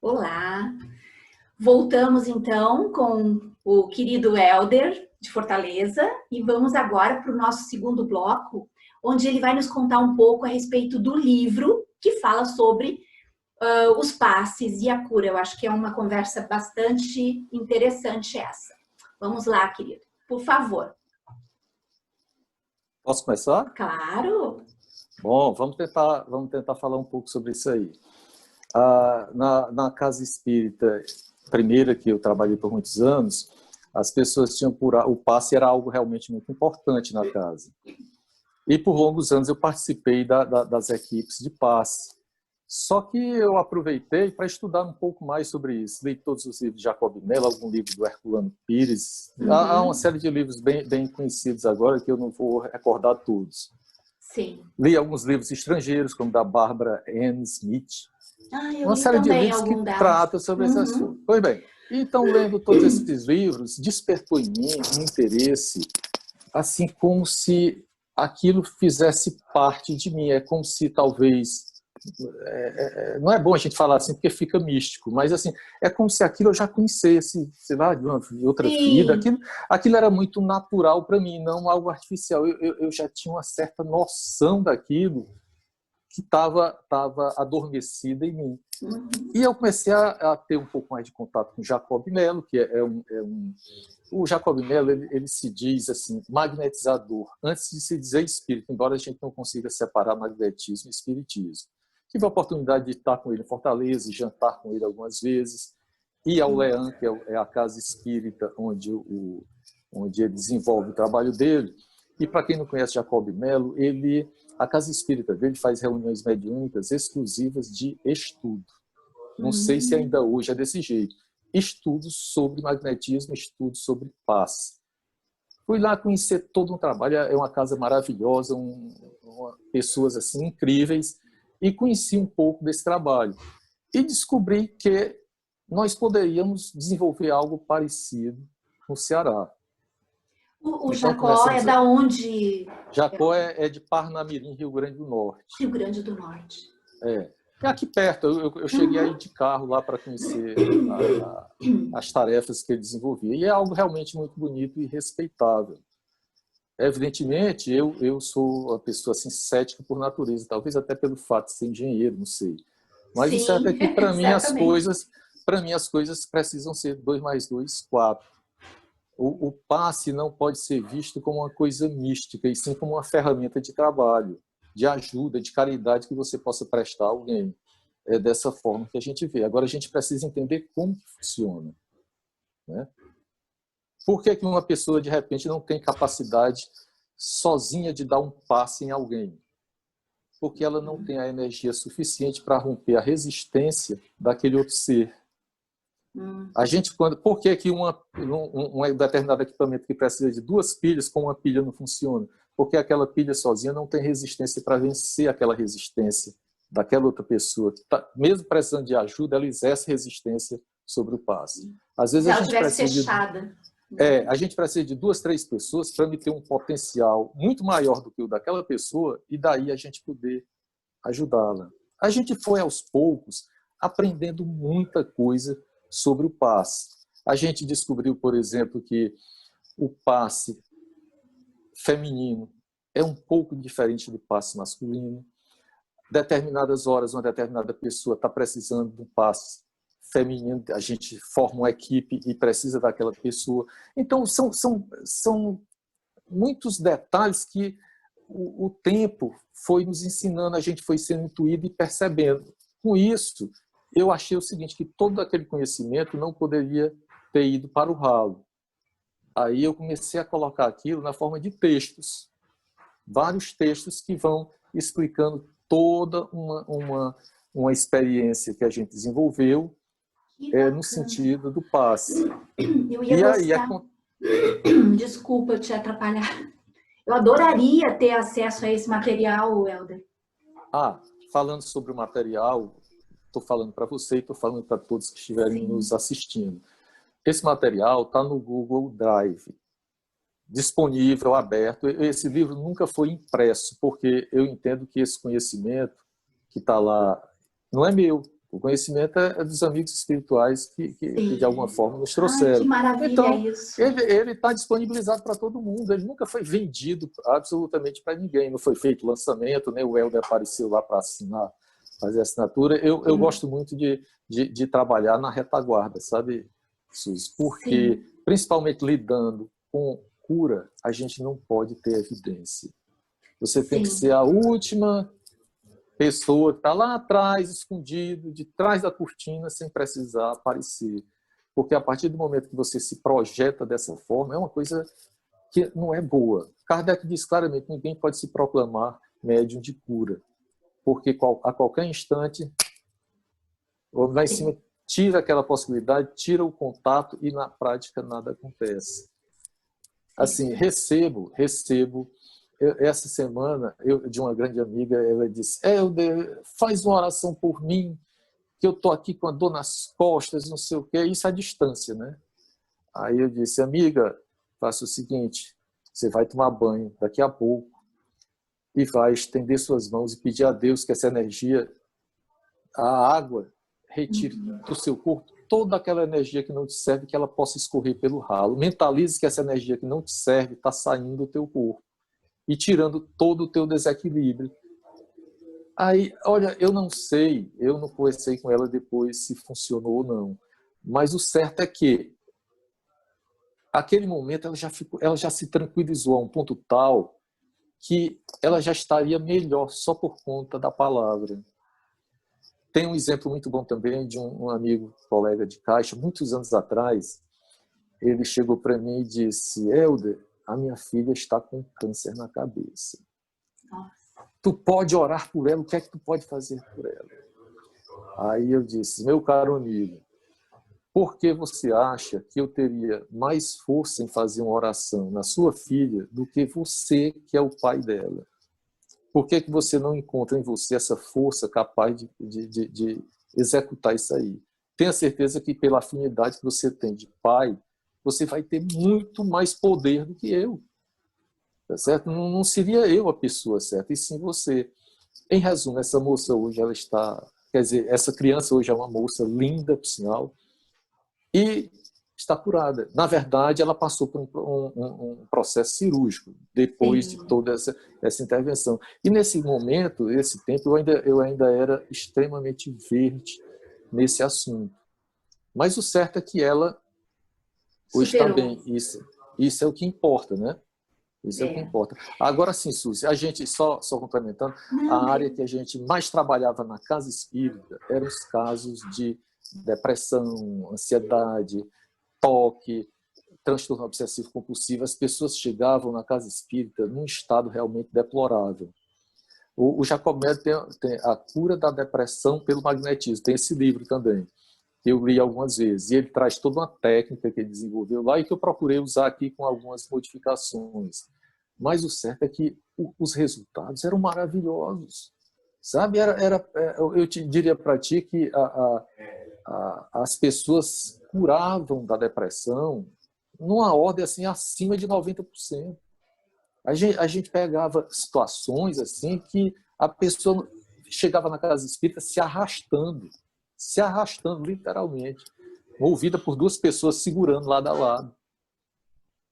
Olá! Voltamos então com o querido Helder de Fortaleza e vamos agora para o nosso segundo bloco, onde ele vai nos contar um pouco a respeito do livro que fala sobre os passes e a cura. Eu acho que é uma conversa bastante interessante essa. Vamos lá, querido, por favor. Posso começar? Claro! Bom, vamos tentar falar um pouco sobre isso aí. Na casa espírita primeira, que eu trabalhei por muitos anos, as pessoas tinham o passe era algo realmente muito importante na casa. E por longos anos eu participei das equipes de passe. Só que eu aproveitei para estudar um pouco mais sobre isso. Li todos os livros de Jacob Mello, algum livro do Herculano Pires. Há uma série de livros bem conhecidos agora que eu não vou recordar todos. Sim. Li alguns livros estrangeiros, como da Barbara Ann Smith. Eu Uma li série de também livros que delas. tratam sobre esse assunto. Pois bem, então lendo todos esses livros, despertou em mim um interesse, assim como se aquilo fizesse parte de mim. É como se talvez... não é bom a gente falar assim porque fica místico, mas assim, é como se aquilo eu já conhecesse, sei lá, de outra vida. Aquilo era muito natural para mim, não algo artificial. Eu já tinha uma certa noção daquilo que estava adormecida em mim. E eu comecei a ter um pouco mais de contato com Jacob Mello, que o Jacob Mello, ele se diz assim, magnetizador, antes de se dizer espírito, embora a gente não consiga separar magnetismo e espiritismo. Tive a oportunidade de estar com ele em Fortaleza e jantar com ele algumas vezes, e ao Leão, que é a casa espírita onde ele desenvolve o trabalho dele. E para quem não conhece Jacob Mello, a casa espírita dele faz reuniões mediúnicas exclusivas de estudo. Não sei se ainda hoje é desse jeito. Estudos sobre magnetismo, estudos sobre paz. Fui lá conhecer todo um trabalho, é uma casa maravilhosa, pessoas assim incríveis, e conheci um pouco desse trabalho. E descobri que nós poderíamos desenvolver algo parecido no Ceará. O Jacó é da onde? Jacó é de Parnamirim, Rio Grande do Norte. Rio Grande do Norte. É aqui perto. Eu cheguei aí de carro lá para conhecer as tarefas que ele desenvolvia. E é algo realmente muito bonito e respeitável. Evidentemente, eu sou uma pessoa assim, cética por natureza, talvez até pelo fato de ser engenheiro, não sei. Mas sim, o certo é que, para mim, as coisas precisam ser 2 mais 2, 4. O passe não pode ser visto como uma coisa mística, e sim como uma ferramenta de trabalho, de ajuda, de caridade que você possa prestar a alguém. É dessa forma que a gente vê. Agora, a gente precisa entender como que funciona, né? Por que uma pessoa, de repente, não tem capacidade sozinha de dar um passe em alguém? Porque ela não tem a energia suficiente para romper a resistência daquele outro ser. A gente, por que um determinado equipamento que precisa de 2 pilhas, com uma pilha não funciona? Porque aquela pilha sozinha não tem resistência para vencer aquela resistência daquela outra pessoa. Mesmo precisando de ajuda, ela exerce resistência sobre o passe. Às vezes se ela estivesse fechada. A gente precisa de 2, 3 pessoas para ter um potencial muito maior do que o daquela pessoa e daí a gente poder ajudá-la. A gente foi, aos poucos, aprendendo muita coisa sobre o passe. A gente descobriu, por exemplo, que o passe feminino é um pouco diferente do passe masculino. Determinadas horas, uma determinada pessoa está precisando de um passe feminino, a gente forma uma equipe e precisa daquela pessoa. Então, são muitos detalhes que o tempo foi nos ensinando, a gente foi sendo intuído e percebendo. Com isso, eu achei o seguinte, que todo aquele conhecimento não poderia ter ido para o ralo. Aí eu comecei a colocar aquilo na forma de textos. Vários textos que vão explicando toda uma experiência que a gente desenvolveu no sentido do passe. Eu ia gostar... Desculpa te atrapalhar. Eu adoraria ter acesso a esse material, Helder. Falando sobre o material, estou falando para você e estou falando para todos que estiverem nos assistindo. Esse material está no Google Drive, disponível, aberto. Esse livro nunca foi impresso, porque eu entendo que esse conhecimento que está lá não é meu, O conhecimento é dos amigos espirituais que de alguma forma nos Ai, que trouxeram. maravilha Então, isso. ele está disponibilizado para todo mundo. Ele nunca foi vendido absolutamente para ninguém. Não foi feito lançamento, nem o Helder apareceu lá para assinar, fazer assinatura. Eu gosto muito de trabalhar na retaguarda, sabe, Suzy? Porque, Sim. principalmente lidando com cura, a gente não pode ter evidência. Você tem que Sim. ser a última pessoa que está lá atrás, escondido, de trás da cortina, sem precisar aparecer. Porque a partir do momento que você se projeta dessa forma, é uma coisa que não é boa. Kardec diz claramente, ninguém pode se proclamar médium de cura, porque a qualquer instante, lá em cima, tira aquela possibilidade, tira o contato e na prática nada acontece. Assim, recebo essa semana, de uma grande amiga, ela disse, Helder, faz uma oração por mim, que eu estou aqui com a dor nas costas, não sei o quê, isso à distância, né? Aí eu disse, amiga, faça o seguinte, você vai tomar banho daqui a pouco e vai estender suas mãos e pedir a Deus que essa energia, a água, retire do seu corpo toda aquela energia que não te serve, que ela possa escorrer pelo ralo. Mentalize que essa energia que não te serve está saindo do teu corpo e tirando todo o teu desequilíbrio. Aí, olha, eu não sei, eu não conversei com ela depois se funcionou ou não, mas o certo é que, aquele momento, ela já se tranquilizou a um ponto tal que ela já estaria melhor só por conta da palavra. Tem um exemplo muito bom também de um amigo, colega de caixa, muitos anos atrás, ele chegou para mim e disse, Helder, a minha filha está com câncer na cabeça. Nossa. Tu pode orar por ela, o que é que tu pode fazer por ela? Aí eu disse, meu caro amigo, por que você acha que eu teria mais força em fazer uma oração na sua filha do que você, que é o pai dela? Por que você não encontra em você essa força capaz de executar isso aí? Tenha certeza que pela afinidade que você tem de pai, você vai ter muito mais poder do que eu. Tá certo? Não seria eu a pessoa certa, e sim você. Em resumo, essa moça hoje, ela está... Quer dizer, essa criança hoje é uma moça linda, por sinal, e está curada. Na verdade, ela passou por um processo cirúrgico, depois de toda essa intervenção. E nesse momento, esse tempo, eu ainda era extremamente verde nesse assunto. Mas o certo é que ela hoje está Superou. bem. Isso é o que importa, né? Isso é o que importa. Agora sim, Suzy, a gente, só complementando, Não, a área que a gente mais trabalhava na casa espírita eram os casos de depressão, ansiedade, toque, transtorno obsessivo compulsivo. As pessoas chegavam na casa espírita num estado realmente deplorável. O Jacobelli tem a cura da depressão pelo magnetismo, tem esse livro também, que eu li algumas vezes, e ele traz toda uma técnica que ele desenvolveu lá e que eu procurei usar aqui com algumas modificações. Mas o certo é que os resultados eram maravilhosos, sabe? Eu te diria para ti que as pessoas curavam da depressão numa ordem assim acima de 90%. A gente pegava situações assim que a pessoa chegava na casa espírita se arrastando literalmente, movida por duas pessoas segurando lado a lado,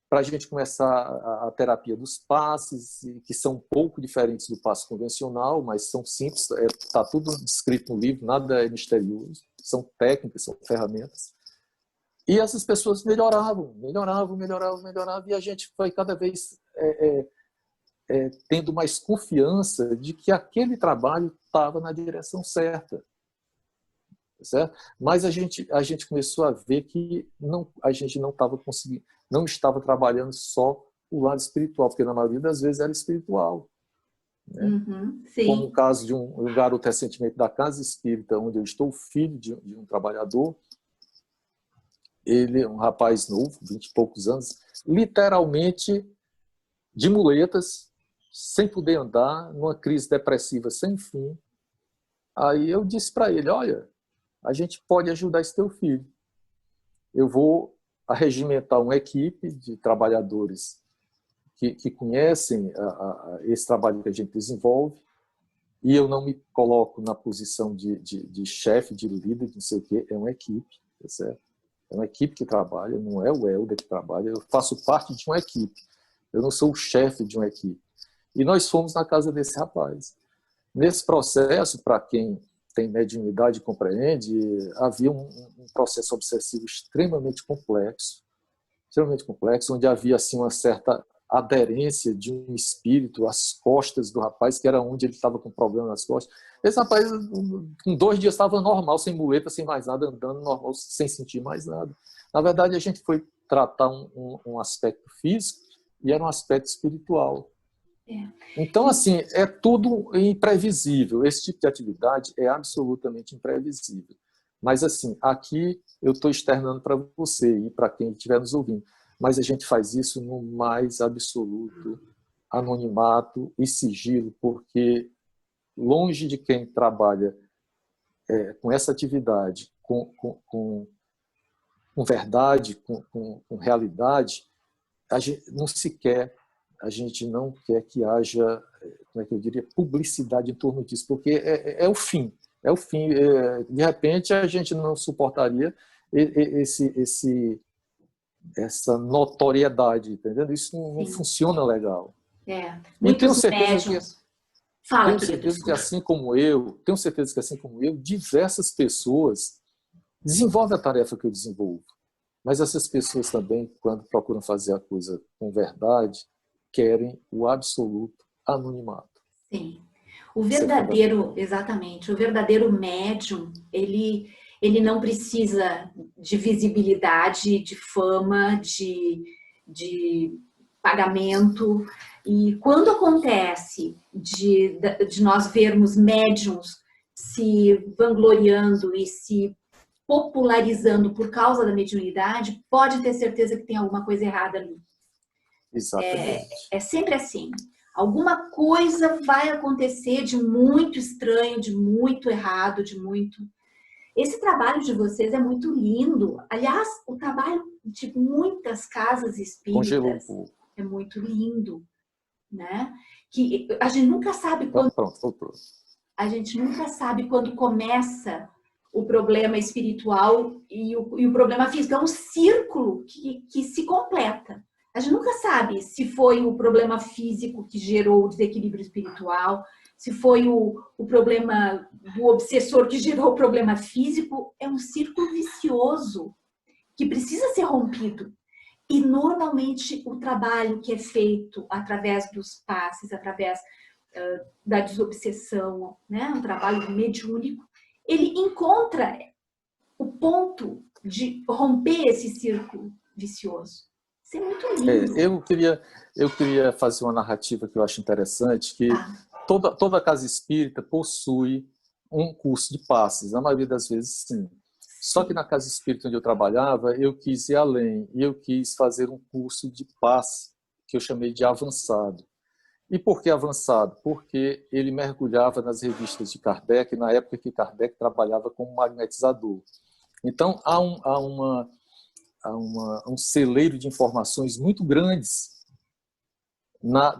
para a gente começar a terapia dos passes, que são um pouco diferentes do passe convencional, mas são simples, está tudo descrito no livro, nada é misterioso, são técnicas, são ferramentas. E essas pessoas melhoravam, e a gente foi cada vez tendo mais confiança de que aquele trabalho estava na direção certa. Certo? Mas a gente começou a ver que a gente não estava conseguindo, não estava trabalhando só o lado espiritual, porque na maioria das vezes era espiritual. Né? Como o caso de um garoto recentemente da casa espírita, onde eu estou, filho de um trabalhador, ele é um rapaz novo, 20 e poucos anos, literalmente de muletas, sem poder andar, numa crise depressiva sem fim. Aí eu disse para ele, olha, a gente pode ajudar esse teu filho. Eu vou arregimentar uma equipe de trabalhadores que conhecem esse trabalho que a gente desenvolve, e eu não me coloco na posição de chefe, de líder, de não sei o quê, é uma equipe, tá certo? É uma equipe que trabalha, não é o Helder que trabalha, eu faço parte de uma equipe, eu não sou o chefe de uma equipe. E nós fomos na casa desse rapaz. Nesse processo, para quem tem mediunidade e compreende, havia um processo obsessivo extremamente complexo, onde havia assim, uma certa aderência de um espírito às costas do rapaz, que era onde ele estava com problema nas costas. Esse rapaz, com 2 dias, estava normal, sem muleta, sem mais nada, andando normal, sem sentir mais nada. Na verdade, a gente foi tratar um aspecto físico e era um aspecto espiritual. Então, assim, é tudo imprevisível. Esse tipo de atividade é absolutamente imprevisível. Mas, assim, aqui eu estou externando para você e para quem estiver nos ouvindo. Mas a gente faz isso no mais absoluto anonimato e sigilo, porque longe de quem trabalha com essa atividade, com verdade, com realidade, a gente não quer que haja, como é que eu diria, publicidade em torno disso, porque é o fim. É o fim. De repente, a gente não suportaria essa notoriedade, entendeu? Isso não funciona legal. E tenho certeza que assim como eu, diversas pessoas desenvolvem a tarefa que eu desenvolvo. Mas essas pessoas também, quando procuram fazer a coisa com verdade, querem o absoluto anonimato. Sim. O verdadeiro, exatamente, o verdadeiro médium, ele não precisa de visibilidade, de fama, de pagamento. E quando acontece de nós vermos médiums se vangloriando e se popularizando por causa da mediunidade, pode ter certeza que tem alguma coisa errada ali. Exatamente. É sempre assim. Alguma coisa vai acontecer de muito estranho, de muito errado, de muito... Esse trabalho de vocês é muito lindo. Aliás, o trabalho de muitas casas espíritas é muito lindo, né? Que a gente nunca sabe quando... A gente nunca sabe quando começa o problema espiritual e o problema físico. É um círculo que se completa. A gente nunca sabe se foi o problema físico que gerou o desequilíbrio espiritual, se foi o problema do obsessor que gerou o problema físico. É um círculo vicioso que precisa ser rompido. E, normalmente, o trabalho que é feito através dos passes, através da desobsessão, né? Um trabalho mediúnico, ele encontra o ponto de romper esse círculo vicioso. Isso é muito lindo. Eu queria fazer uma narrativa que eu acho interessante, que toda casa espírita possui um curso de passes, na maioria das vezes sim. Só que na casa espírita onde eu trabalhava, eu quis ir além, e eu quis fazer um curso de passe, que eu chamei de avançado. E por que avançado? Porque ele mergulhava nas revistas de Kardec, na época que Kardec trabalhava como magnetizador. Então, há um celeiro de informações muito grandes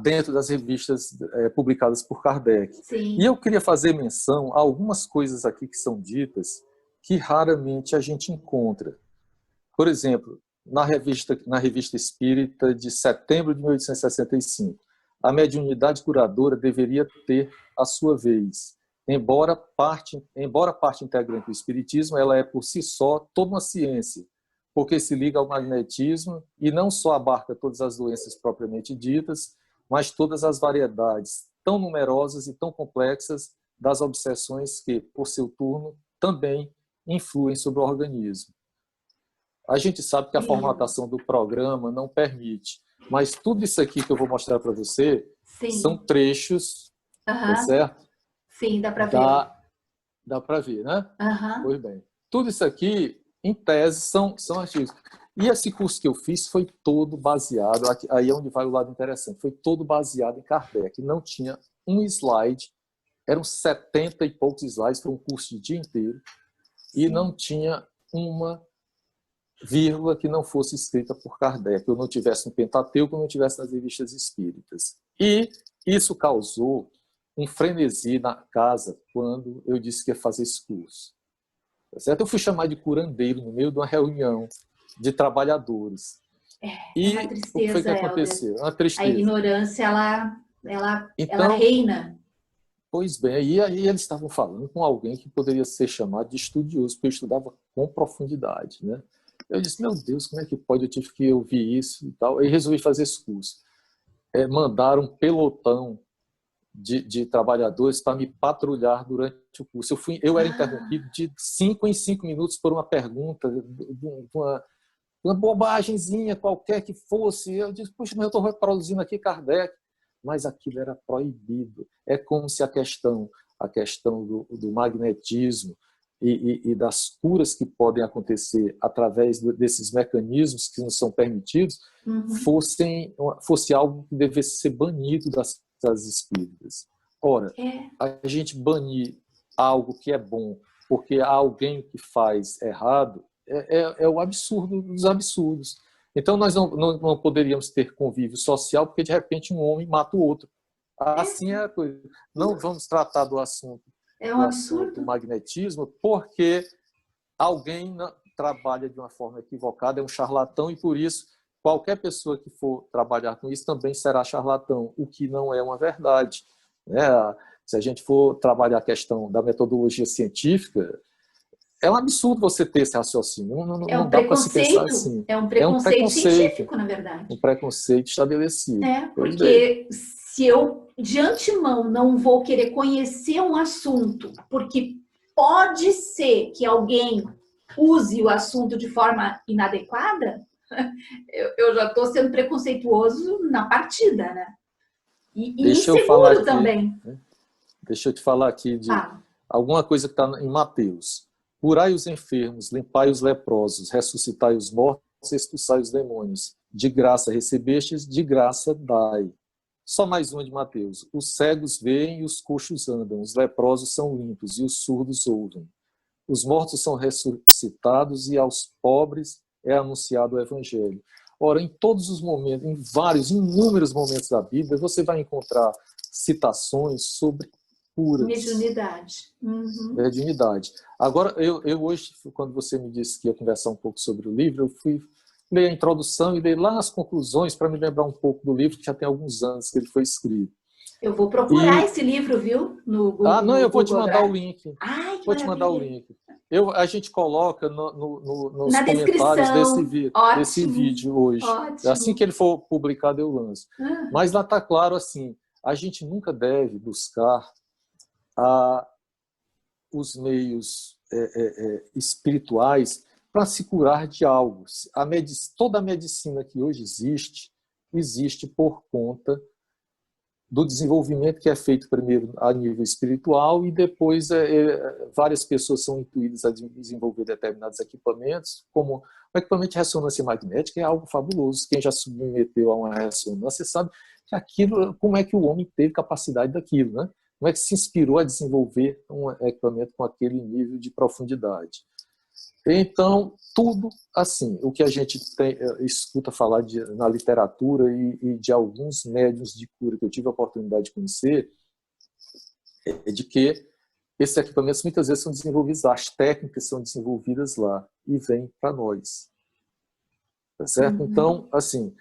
dentro das revistas publicadas por Kardec. Sim. E eu queria fazer menção a algumas coisas aqui que são ditas que raramente a gente encontra. Por exemplo, na revista Espírita de setembro de 1865, a mediunidade curadora deveria ter a sua vez. Embora parte integrante do espiritismo, ela é por si só toda uma ciência, porque se liga ao magnetismo e não só abarca todas as doenças propriamente ditas, mas todas as variedades tão numerosas e tão complexas das obsessões que, por seu turno, também influem sobre o organismo. A gente sabe que a formatação do programa não permite, mas tudo isso aqui que eu vou mostrar para você são trechos, tá certo? Sim, dá para ver. Dá para ver, né? Pois bem. Tudo isso aqui, em tese, são artigos. E esse curso que eu fiz foi todo baseado, aí é onde vai o lado interessante, foi todo baseado em Kardec. Não tinha um slide, eram 70 e poucos slides, foi um curso de dia inteiro, e não tinha uma vírgula que não fosse escrita por Kardec, ou não tivesse no Pentateuco, ou não tivesse nas revistas espíritas. E isso causou um frenesi na casa quando eu disse que ia fazer esse curso. Tá certo? Eu fui chamado de curandeiro no meio de uma reunião de trabalhadores. E uma o que foi que tristeza, Helder. aconteceu? Uma A tristeza. ignorância, ela Então, reina. pois bem, e aí eles estavam falando com alguém que poderia ser chamado de estudioso, porque eu estudava com profundidade, né? Eu disse, meu Deus, como é que pode? Eu tive que ouvir isso e tal. E resolvi fazer esse curso. Mandaram um pelotão de trabalhadores para me patrulhar durante o curso. Eu era interrompido de 5 em 5 minutos por uma pergunta, uma bobagemzinha qualquer que fosse. Eu disse, puxa, mas eu estou reproduzindo aqui Kardec. Mas aquilo era proibido. É como se a questão do magnetismo e das curas que podem acontecer através desses mecanismos que não são permitidos fosse algo que devesse ser banido das espíritas. Ora, a gente banir algo que é bom porque há alguém que faz errado é o absurdo dos absurdos. Então, nós não poderíamos ter convívio social porque, de repente, um homem mata o outro. Assim é a coisa. Não vamos tratar do assunto do magnetismo porque alguém trabalha de uma forma equivocada, é um charlatão, e, por isso, qualquer pessoa que for trabalhar com isso também será charlatão, o que não é uma verdade. Né? Se a gente for trabalhar a questão da metodologia científica, é um absurdo você ter esse raciocínio. Não dá para se pensar assim. É um preconceito científico, na verdade. Um preconceito estabelecido. Porque se eu, de antemão, não vou querer conhecer um assunto, porque pode ser que alguém use o assunto de forma inadequada, eu já estou sendo preconceituoso na partida, né? E inseguro também. Deixa eu te falar aqui de alguma coisa que está em Mateus. Curai os enfermos, limpai os leprosos, ressuscitai os mortos, expulsai os demônios. De graça recebestes, de graça dai. Só mais uma de Mateus. Os cegos veem e os coxos andam, os leprosos são limpos e os surdos ouvem. Os mortos são ressuscitados e aos pobres é anunciado o evangelho. Ora, em todos os momentos, em inúmeros momentos da Bíblia, você vai encontrar citações sobre curas. Mediunidade. Mediunidade. Agora, eu hoje, quando você me disse que ia conversar um pouco sobre o livro, eu fui ler a introdução e ler lá as conclusões para me lembrar um pouco do livro, que já tem alguns anos que ele foi escrito. Eu vou procurar esse livro, viu? No Google. Eu vou te mandar o link. Ai, vou te mandar o link. A gente coloca nos na comentários desse vídeo hoje. Ótimo. Assim que ele for publicado, eu lanço. Mas lá está claro assim, a gente nunca deve buscar os meios espirituais para se curar de algo. Toda a medicina que hoje existe por conta do desenvolvimento que é feito primeiro a nível espiritual e depois várias pessoas são intuídas a desenvolver determinados equipamentos, como o equipamento de ressonância magnética é algo fabuloso. Quem já submeteu a uma ressonância sabe que aquilo, como é que o homem teve capacidade daquilo, né? Como é que se inspirou a desenvolver um equipamento com aquele nível de profundidade. Então, tudo assim, o que a gente escuta falar na literatura e de alguns médiuns de cura que eu tive a oportunidade de conhecer, é de que esses equipamentos muitas vezes são desenvolvidos lá, as técnicas são desenvolvidas lá e vêm para nós. Tá certo? Então, assim,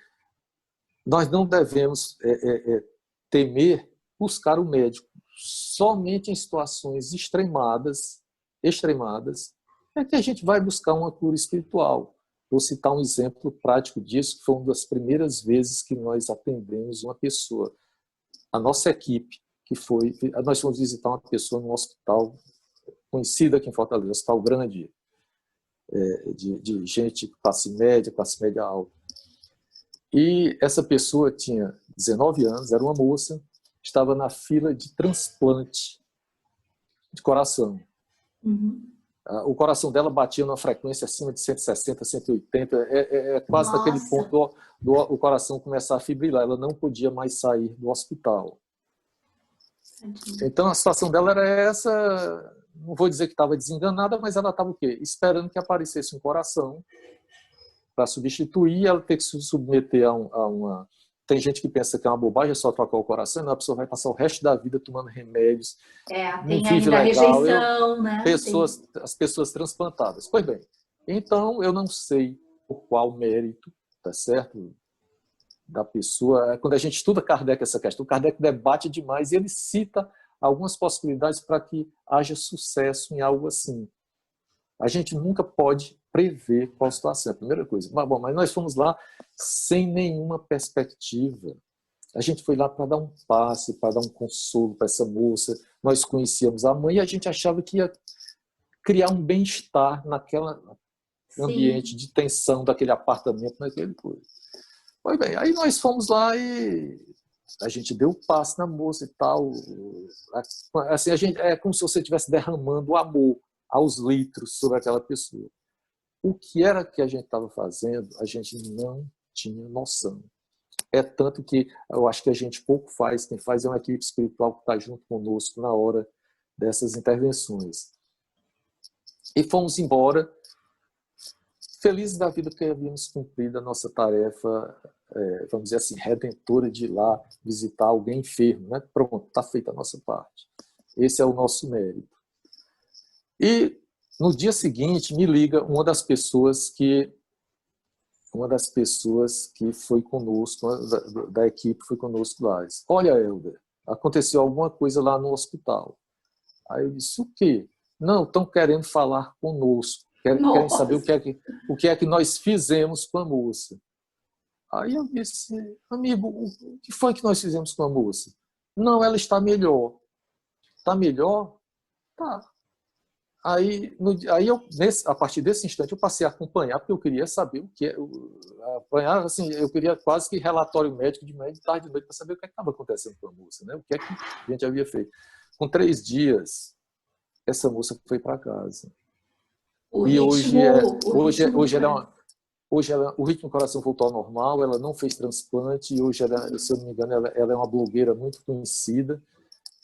nós não devemos temer buscar o médico somente em situações extremadas, é que a gente vai buscar uma cura espiritual. Vou citar um exemplo prático disso, que foi uma das primeiras vezes que nós atendemos uma pessoa. A nossa equipe, nós fomos visitar uma pessoa no hospital conhecido aqui em Fortaleza, hospital grande, de gente classe média alta. E essa pessoa tinha 19 anos, era uma moça, estava na fila de transplante de coração. O coração dela batia numa frequência acima de 160, 180, quase naquele ponto do coração começar a fibrilar. Ela não podia mais sair do hospital. Então a situação dela era essa, não vou dizer que estava desenganada, mas ela estava o quê? Esperando que aparecesse um coração para substituir, ela ter que se submeter a uma tem gente que pensa que é uma bobagem, é só trocar o coração, não, a pessoa vai passar o resto da vida tomando remédios, não Tem vive ainda a legal. rejeição, né? As pessoas transplantadas. Pois bem, então eu não sei por qual mérito, tá certo, da pessoa. Quando a gente estuda Kardec essa questão, Kardec debate demais e ele cita algumas possibilidades para que haja sucesso em algo assim. A gente nunca pode prever qual situação, é a primeira coisa. Mas, bom, mas nós fomos lá sem nenhuma perspectiva. A gente foi lá para dar um passe, para dar um consolo para essa moça. Nós conhecíamos a mãe e a gente achava que ia criar um bem-estar naquele ambiente de tensão daquele apartamento, naquele coisa. Pois bem, aí nós fomos lá e a gente deu o passe na moça e tal. Assim, é como se você estivesse derramando amor aos litros sobre aquela pessoa. O que era que a gente estava fazendo, a gente não tinha noção. É tanto que eu acho que a gente pouco faz, quem faz é uma equipe espiritual que está junto conosco na hora dessas intervenções. E fomos embora, felizes da vida que havíamos cumprido a nossa tarefa, vamos dizer assim, redentora de ir lá visitar alguém enfermo. Né? Pronto, está feita a nossa parte. Esse é o nosso mérito. E no dia seguinte me liga uma das pessoas que foi conosco, da equipe foi conosco lá. Disse, olha, Helder, aconteceu alguma coisa lá no hospital. Aí eu disse, o quê? Não, estão querendo falar conosco, querem saber o que é que nós fizemos com a moça. Aí eu disse, amigo, o que foi que nós fizemos com a moça? Não, ela está melhor. Está melhor? Tá. Aí a partir desse instante, eu passei a acompanhar, porque eu queria saber o que é. Acompanhar, assim, eu queria quase que relatório médico de manhã, de tarde, de noite, para saber o que estava acontecendo com a moça, né? O que é que a gente havia feito. Com 3 dias, essa moça foi para casa. O ritmo do coração voltou ao normal, ela não fez transplante, e hoje, se eu não me engano, ela é uma blogueira muito conhecida.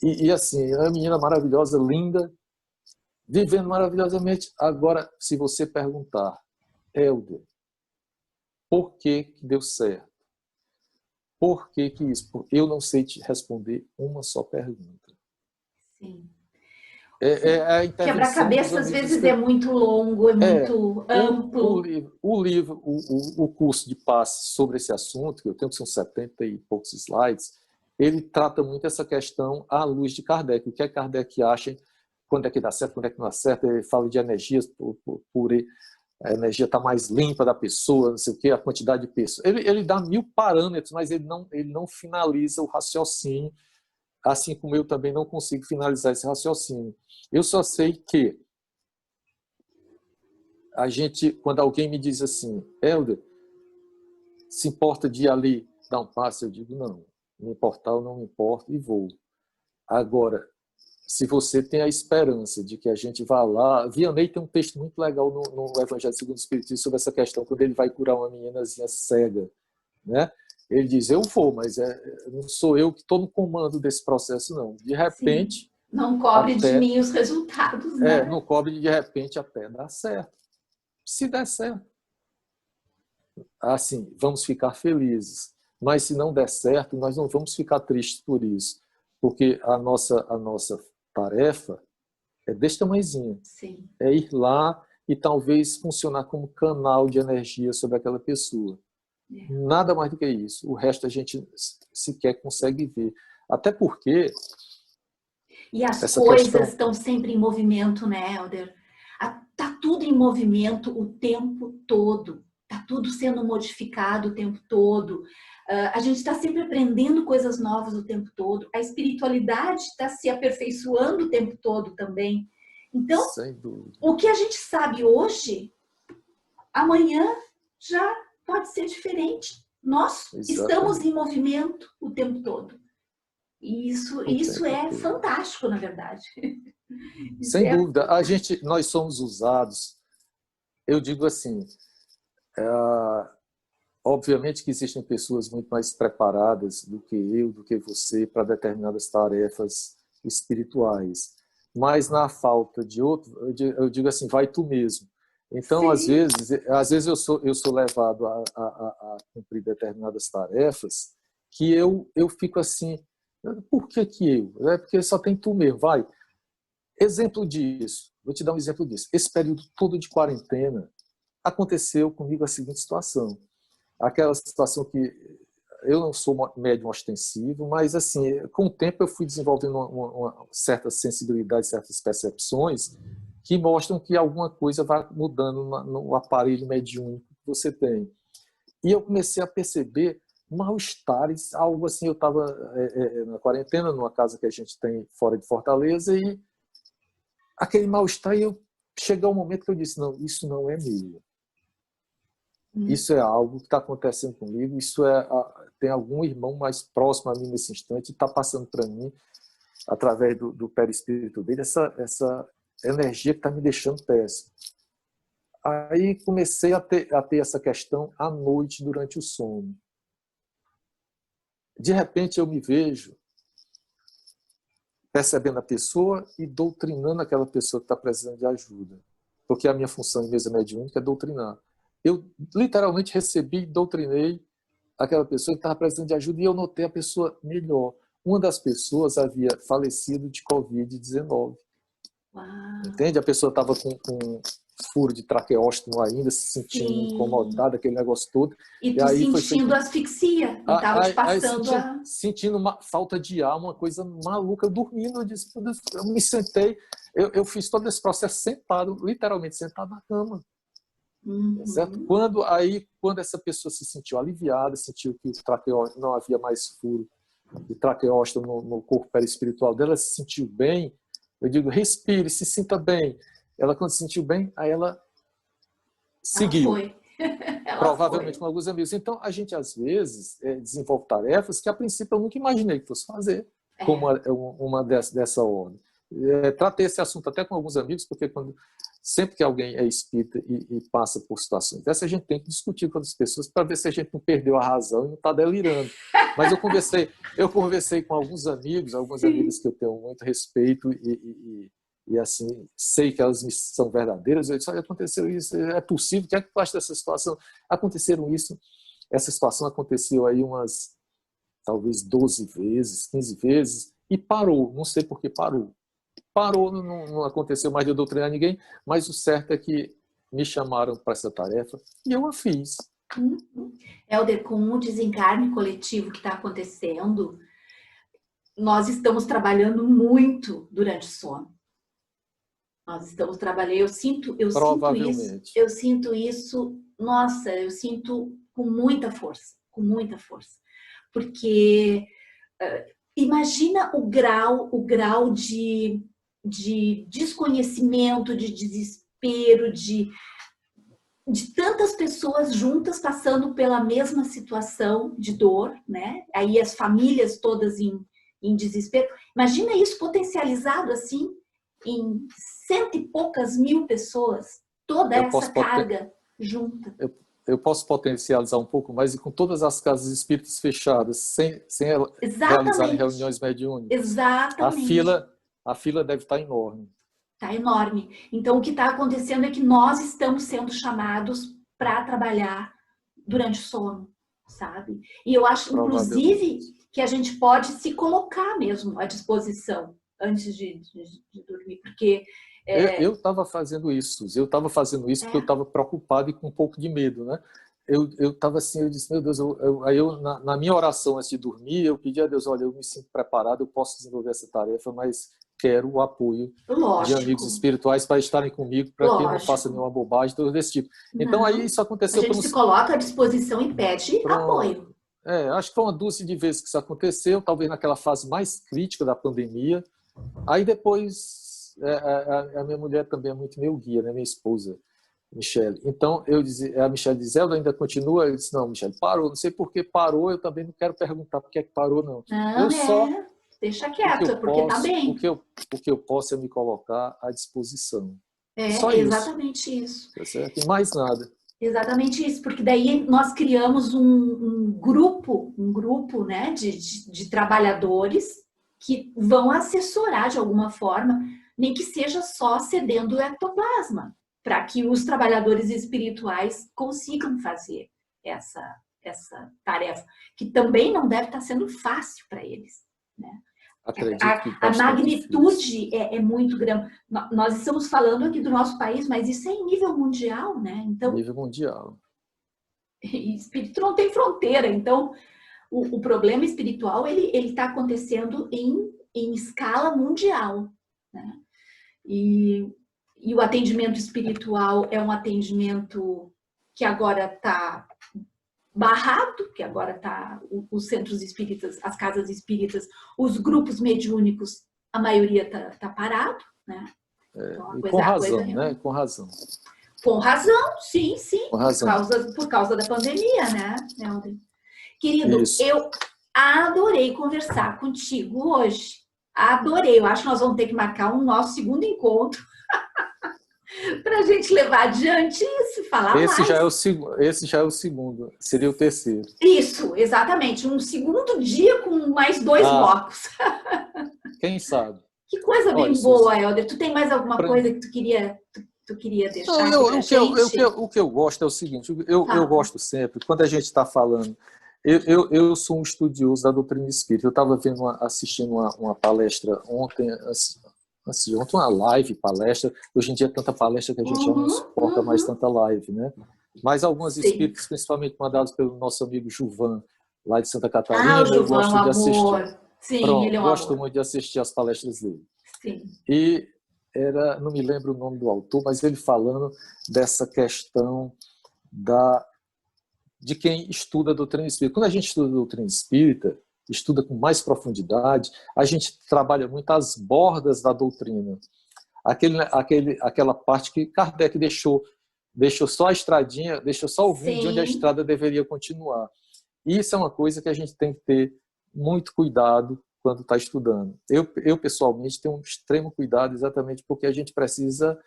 E assim, é uma menina maravilhosa, linda, vivendo maravilhosamente. Agora, se você perguntar, Helder, por que deu certo? Por que isso? Porque eu não sei te responder uma só pergunta. Sim. Quebra-cabeça, às vezes, é muito longo, é muito amplo. O curso de passe sobre esse assunto, que eu tenho que são 70 e poucos slides, ele trata muito essa questão à luz de Kardec. O que é que Kardec acha, quando é que dá certo, quando é que não dá certo. Ele fala de energias, a energia está mais limpa da pessoa, não sei o quê, a quantidade de pessoas. Ele dá 1000 parâmetros, mas ele não finaliza o raciocínio, assim como eu também não consigo finalizar esse raciocínio. Eu só sei que quando alguém me diz assim, Helder, se importa de ir ali dar um passo? Eu digo, não, me importar eu não me importo e vou. Agora, se você tem a esperança de que a gente vá lá... Vianney tem um texto muito legal no Evangelho segundo o Espiritismo sobre essa questão, quando ele vai curar uma meninazinha cega. Né? Ele diz, eu vou, mas não sou eu que estou no comando desse processo, não. De repente... Sim. Não cobre de mim os resultados, né? Não cobre de repente até dar certo. Se der certo, assim, vamos ficar felizes. Mas se não der certo, nós não vamos ficar tristes por isso. Porque a nossa tarefa é desse tamanhozinho. Sim. É ir lá e talvez funcionar como canal de energia sobre aquela pessoa. Nada mais do que isso. O resto a gente sequer consegue ver. Até porque... E as coisas estão sempre em movimento, né, Helder? Está tudo em movimento o tempo todo. Está tudo sendo modificado o tempo todo. A gente está sempre aprendendo coisas novas o tempo todo. A espiritualidade está se aperfeiçoando o tempo todo também. Então, o que a gente sabe hoje, amanhã já pode ser diferente. Nós estamos em movimento o tempo todo. E isso é fantástico, na verdade. Sem dúvida. Nós somos usados, eu digo assim, obviamente que existem pessoas muito mais preparadas do que eu, do que você, para determinadas tarefas espirituais. Mas na falta de outro, eu digo assim, vai tu mesmo. Então, às vezes eu sou levado a cumprir determinadas tarefas que eu fico assim, por que que eu? É porque só tem tu mesmo, vai. Exemplo disso, vou te dar um exemplo disso. Esse período todo de quarentena, aconteceu comigo a seguinte situação. Aquela situação que eu não sou médium ostensivo, mas assim, com o tempo eu fui desenvolvendo uma certa sensibilidade, certas percepções que mostram que alguma coisa vai mudando no aparelho mediúnico que você tem. E eu comecei a perceber mal-estares, algo assim, eu estava na quarentena, numa casa que a gente tem fora de Fortaleza, e aquele mal-estar, chegou um momento que eu disse, não, isso não é meu. Isso é algo que está acontecendo comigo, tem algum irmão mais próximo a mim nesse instante, está passando para mim, através do perispírito dele, essa energia que está me deixando péssimo. Aí comecei a ter essa questão à noite, durante o sono. De repente eu me vejo percebendo a pessoa e doutrinando aquela pessoa que está precisando de ajuda. Porque a minha função em mesa mediúnica é doutrinar. Eu literalmente recebi e doutrinei aquela pessoa que estava precisando de ajuda e eu notei a pessoa melhor. Uma das pessoas havia falecido de Covid-19. Entende? A pessoa estava com furo de traqueóstomo ainda, se sentindo incomodada, aquele negócio todo. E tu aí sentindo asfixia, e estava te passando sentindo uma falta de ar, uma coisa maluca, eu dormindo, eu me sentei, eu fiz todo esse processo sentado, literalmente sentado na cama. Certo? Quando essa pessoa se sentiu aliviada, sentiu que não havia mais furo de traqueóstomo no corpo perispiritual dela, se sentiu bem, eu digo, respire, se sinta bem. Ela, quando se sentiu bem, aí ela seguiu. Provavelmente com alguns amigos. Então, a gente, às vezes, desenvolve tarefas que, a princípio, eu nunca imaginei que fosse fazer, como uma dessa ordem. Tratei esse assunto até com alguns amigos, porque sempre que alguém é espírita e passa por situações dessas, a gente tem que discutir com as pessoas para ver se a gente não perdeu a razão e não está delirando. Mas eu conversei com alguns amigos, algumas amigas que eu tenho muito respeito e assim, sei que elas são verdadeiras. Eu disse, olha, aconteceu isso, é possível, o que é que tu acha dessa situação? Aconteceram isso, essa situação aconteceu aí umas, talvez 12 vezes, 15 vezes, e parou, não sei por que parou. Parou, não aconteceu mais de eu doutrinar ninguém, mas o certo é que me chamaram para essa tarefa e eu a fiz. Helder, com o desencarne coletivo que está acontecendo, nós estamos trabalhando muito durante o sono. Nós estamos trabalhando, eu sinto isso, nossa, eu sinto com muita força, porque imagina o grau de desconhecimento, de desespero, de tantas pessoas juntas passando pela mesma situação de dor, né? Aí as famílias todas em desespero. Imagina isso potencializado assim em 100 e poucas mil pessoas, toda essa carga junta. Eu posso potencializar um pouco mais, e com todas as casas espíritas fechadas, sem realizarem reuniões mediúnicas, Exatamente. a fila deve estar enorme. Está enorme. Então, o que está acontecendo é que nós estamos sendo chamados para trabalhar durante o sono, sabe? E eu acho, inclusive, que a gente pode se colocar mesmo à disposição antes de dormir, porque... Eu estava fazendo isso, porque eu estava preocupado e com um pouco de medo, né? Eu estava assim, eu disse, meu Deus, na minha oração antes de dormir, eu pedi a Deus, olha, eu me sinto preparado, eu posso desenvolver essa tarefa, mas quero o apoio de amigos espirituais para estarem comigo, para que eu não faça nenhuma bobagem, tudo desse tipo. Então, aí isso aconteceu... A gente se coloca à disposição e pede apoio. Acho que foi uma dúzia de vezes que isso aconteceu, talvez naquela fase mais crítica da pandemia. Aí depois, a minha mulher também é muito meu guia, né? Minha esposa, Michele. Então, a Michele diz, ela ainda continua? Eu disse, não, Michele, parou. Não sei por que parou, eu também não quero perguntar por que é que parou, não. Deixa quieto, porque está bem. O que eu posso é me colocar à disposição. Só exatamente isso. Certo? E mais nada. Exatamente isso, porque daí nós criamos um grupo, né, de trabalhadores que vão assessorar de alguma forma, nem que seja só cedendo o ectoplasma, para que os trabalhadores espirituais consigam fazer essa tarefa, que também não deve estar sendo fácil para eles, né? Acredito que A bastante magnitude difícil. é muito grande. Nós estamos falando aqui do nosso país, mas isso é em nível mundial, né? Então, Nível mundial. espírito não tem fronteira. Então, o problema espiritual ele está acontecendo em escala mundial, né? E o atendimento espiritual é um atendimento que agora está barrado, que agora está os centros espíritas, as casas espíritas, os grupos mediúnicos, a maioria tá parado, né? Então, E com a coisa razão, né? realmente... Com razão. Com razão, sim, Com razão. por causa da pandemia, né, Helder? Querido, Isso. eu adorei conversar contigo hoje. Adorei. Eu acho que nós vamos ter que marcar um nosso segundo encontro para a gente levar adiante isso, falar Esse mais. Esse já é o segundo, seria o terceiro. Isso, exatamente. Um segundo dia com mais 2 blocos. Quem sabe? Que coisa bem boa, Helder. Tu tem mais alguma coisa que tu queria deixar aqui pra gente? O que eu gosto é o seguinte, eu gosto sempre, quando a gente está falando, eu sou um estudioso da doutrina espírita. Eu estava assistindo uma palestra ontem, uma live palestra. Hoje em dia é tanta palestra que a gente já não suporta mais tanta live, né? Mas algumas espíritas, principalmente mandadas pelo nosso amigo Juvan, lá de Santa Catarina, o Juvan, eu gosto de assistir. Amor. Sim, ele é um gosto amor. muito de assistir as palestras dele. Sim. E não me lembro o nome do autor, mas ele falando dessa questão de quem estuda a doutrina espírita. Quando a gente estuda a doutrina espírita, estuda com mais profundidade, a gente trabalha muito as bordas da doutrina. Aquela parte que Kardec deixou só a estradinha, deixou só o rumo de onde a estrada deveria continuar. Isso é uma coisa que a gente tem que ter muito cuidado quando está estudando. Eu, pessoalmente, tenho um extremo cuidado exatamente porque a gente precisa,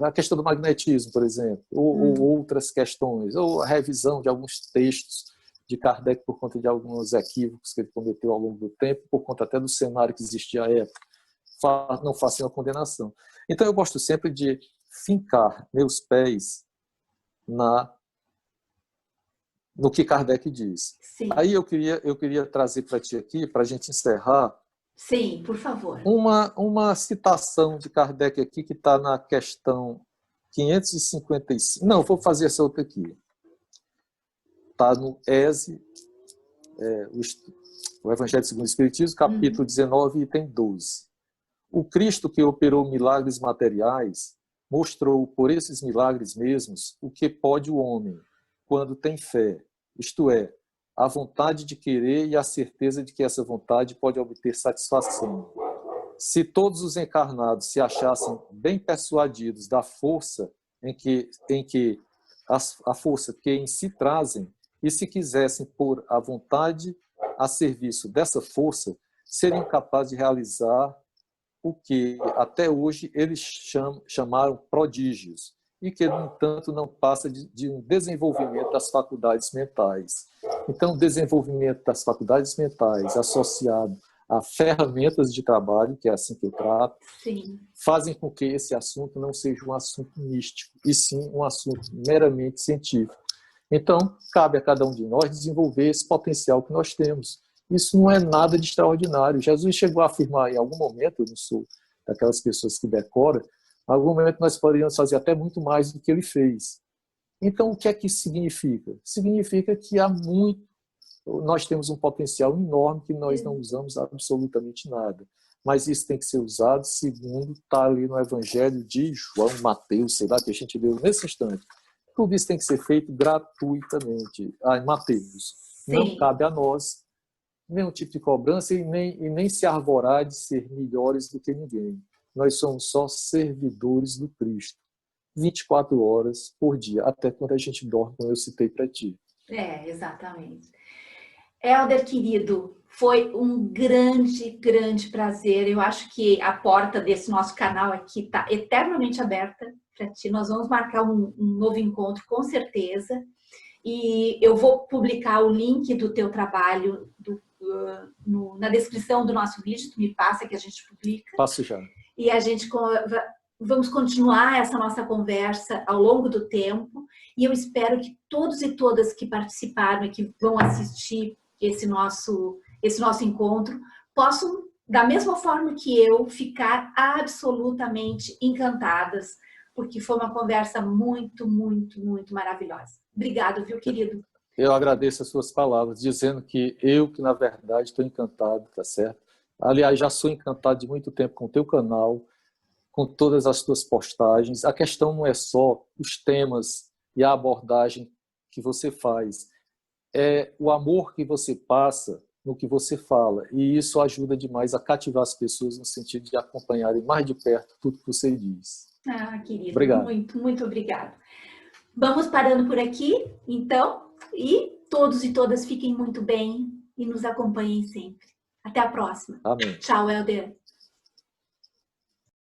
a questão do magnetismo, por exemplo, ou outras questões, ou a revisão de alguns textos de Kardec por conta de alguns equívocos que ele cometeu ao longo do tempo, por conta até do cenário que existia à época. Não faço uma condenação. Então, eu gosto sempre de fincar meus pés no que Kardec diz. Sim. Aí eu queria trazer para ti aqui, para a gente encerrar. Sim, por favor. Uma citação de Kardec aqui que está na questão 555. Não, vou fazer essa outra aqui. Está no ESE, o Evangelho segundo o Espiritismo, capítulo 19, item 12. O Cristo que operou milagres materiais mostrou por esses milagres mesmos o que pode o homem quando tem fé, isto é, a vontade de querer e a certeza de que essa vontade pode obter satisfação. Se todos os encarnados se achassem bem persuadidos da força a força que em si trazem, e se quisessem pôr a vontade a serviço dessa força, seriam capazes de realizar o que até hoje eles chamaram prodígios, e que, no entanto, não passa de um desenvolvimento das faculdades mentais. Então, o desenvolvimento das faculdades mentais associado a ferramentas de trabalho, que é assim que eu trato, Sim. fazem com que esse assunto não seja um assunto místico, e sim um assunto meramente científico. Então, cabe a cada um de nós desenvolver esse potencial que nós temos. Isso não é nada de extraordinário. Jesus chegou a afirmar em algum momento, eu não sou daquelas pessoas que decoram, em algum momento nós poderíamos fazer até muito mais do que ele fez. Então, o que é que isso significa? Significa que nós temos um potencial enorme que nós não usamos absolutamente nada. Mas isso tem que ser usado segundo está ali no Evangelho de João, Mateus, sei lá, que a gente leu nesse instante. Tudo isso tem que ser feito gratuitamente. Em Mateus. Sim. Não cabe a nós nenhum tipo de cobrança e nem se arvorar de ser melhores do que ninguém. Nós somos só servidores do Cristo. 24 horas por dia, até quando a gente dorme, como eu citei para ti. Exatamente. Helder, querido, foi um grande, grande prazer. Eu acho que a porta desse nosso canal aqui está eternamente aberta para ti. Nós vamos marcar um novo encontro, com certeza. E eu vou publicar o link do teu trabalho na descrição do nosso vídeo. Tu me passa que a gente publica. Passo já. E a gente vamos continuar essa nossa conversa ao longo do tempo. E eu espero que todos e todas que participaram e que vão assistir esse nosso encontro possam, da mesma forma que eu, ficar absolutamente encantadas, porque foi uma conversa muito, muito, muito maravilhosa. Obrigado, viu, querido? Eu agradeço as suas palavras, dizendo que na verdade, estou encantado, tá certo? Aliás, já sou encantado de muito tempo com o teu canal, com todas as tuas postagens. A questão não é só os temas e a abordagem que você faz, é o amor que você passa no que você fala. E isso ajuda demais a cativar as pessoas no sentido de acompanharem mais de perto tudo que você diz. Ah, querido, Obrigado. muito, muito obrigado. Vamos parando por aqui, então, e todos e todas fiquem muito bem e nos acompanhem sempre. Até a próxima. Amém. Tchau, Helder.